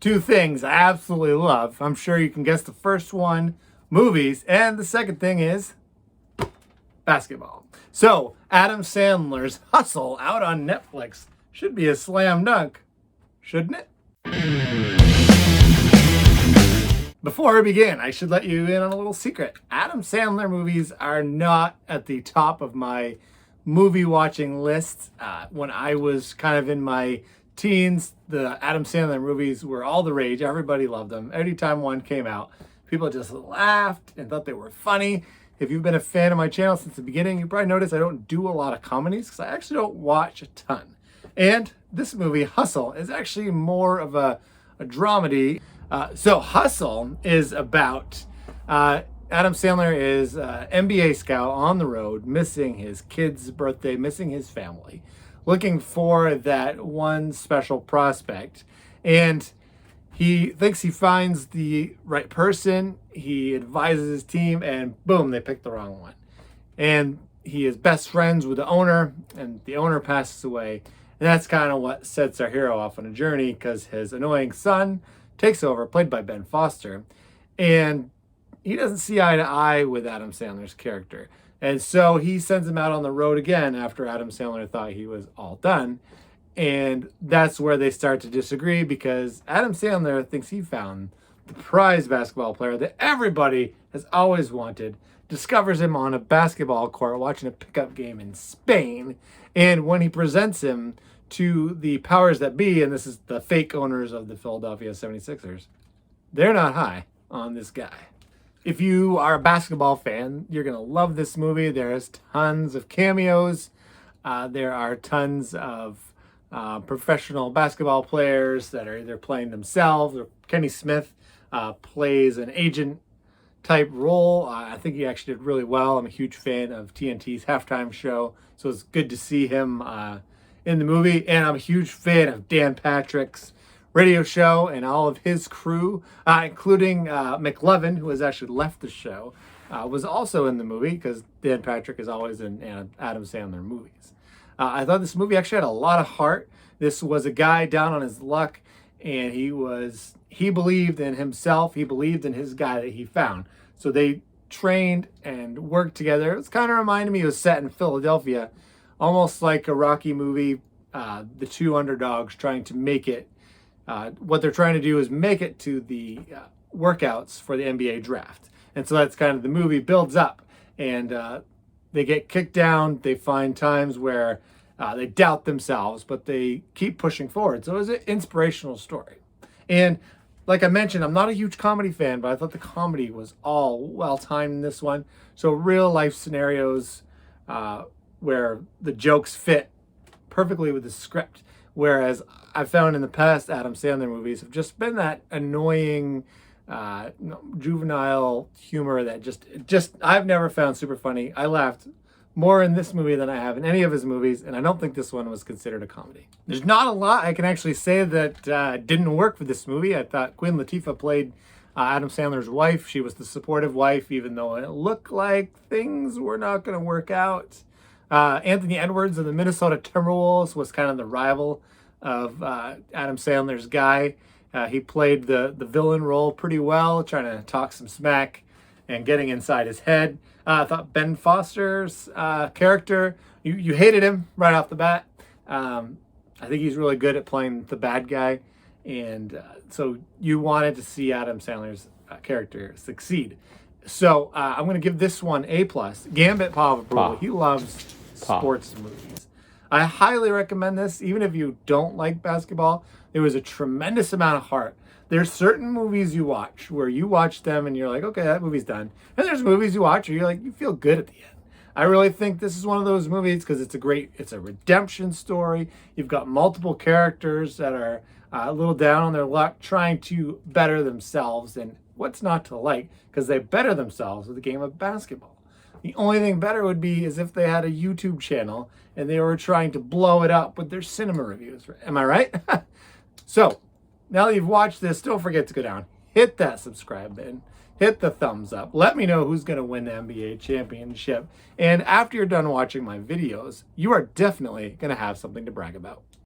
Two things I absolutely love. I'm sure you can guess the first one, movies, and the second thing is basketball. So, Adam Sandler's Hustle out on Netflix should be a slam dunk, shouldn't it? Before I begin, I should let you in on a little secret. Adam Sandler movies are not at the top of my movie watching list. When I was kind of in my teens, the Adam Sandler movies were all the rage. Everybody loved them. Every time one came out, people just laughed and thought they were funny. If you've been a fan of my channel since the beginning, you probably noticed I don't do a lot of comedies because I actually don't watch a ton. And this movie, Hustle, is actually more of a dramedy. So Hustle is about Adam Sandler is an NBA scout on the road, missing his kid's birthday, missing his family, looking for that one special prospect. And he thinks he finds the right person. He advises his team, and boom, they pick the wrong one. And he is best friends with the owner, and the owner passes away. And that's kind of what sets our hero off on a journey, because his annoying son takes over, played by Ben Foster, and he doesn't see eye to eye with Adam Sandler's character. And so he sends him out on the road again after Adam Sandler thought he was all done. And that's where they start to disagree, because Adam Sandler thinks he found the prize basketball player that everybody has always wanted, discovers him on a basketball court watching a pickup game in Spain. And when he presents him to the powers that be, and this is the fake owners of the Philadelphia 76ers, they're not high on this guy. If you are a basketball fan, you're going to love this movie. There's tons of cameos. There are tons of professional basketball players that are either playing themselves, or Kenny Smith plays an agent type role. I think he actually did really well. I'm a huge fan of TNT's halftime show, so it's good to see him in the movie. And I'm a huge fan of Dan Patrick's radio show and all of his crew, including McLovin, who has actually left the show, was also in the movie, because Dan Patrick is always in Adam Sandler movies. I thought this movie actually had a lot of heart. This was a guy down on his luck, and he believed in himself. He believed in his guy that he found. So they trained and worked together. It was kind of reminded me, it was set in Philadelphia, almost like a Rocky movie. The two underdogs trying to make it. What they're trying to do is make it to the workouts for the NBA draft. And so that's kind of the movie builds up. And they get kicked down. They find times where they doubt themselves, but they keep pushing forward. So it was an inspirational story. And like I mentioned, I'm not a huge comedy fan, but I thought the comedy was all well-timed in this one. So real life scenarios where the jokes fit perfectly with the script. Whereas I've found in the past Adam Sandler movies have just been that annoying, juvenile humor that just I've never found super funny. I laughed more in this movie than I have in any of his movies, and I don't think this one was considered a comedy. There's not a lot I can actually say that didn't work for this movie. I thought Queen Latifah played Adam Sandler's wife. She was the supportive wife, even though it looked like things were not going to work out. Anthony Edwards of the Minnesota Timberwolves was kind of the rival of Adam Sandler's guy. He played the villain role pretty well, trying to talk some smack and getting inside his head. I thought Ben Foster's character, you hated him right off the bat. I think he's really good at playing the bad guy. And so you wanted to see Adam Sandler's character succeed. So I'm going to give this one A+. Gambit Paw of Approval. He loves sports movies. I highly recommend this, even if you don't like basketball. There was a tremendous amount of heart. There's certain movies you watch where you watch them and you're like, okay, that movie's done. And there's movies you watch where you're like, you feel good at the end. I really think this is one of those movies because it's a redemption story. You've got multiple characters that are a little down on their luck, trying to better themselves. And what's not to like? Because they better themselves with the game of basketball. The only thing better would be is if they had a YouTube channel and they were trying to blow it up with their cinema reviews. Am I right? So, now that you've watched this, don't forget to go down, hit that subscribe button, hit the thumbs up. Let me know who's going to win the NBA championship. And after you're done watching my videos, you are definitely going to have something to brag about.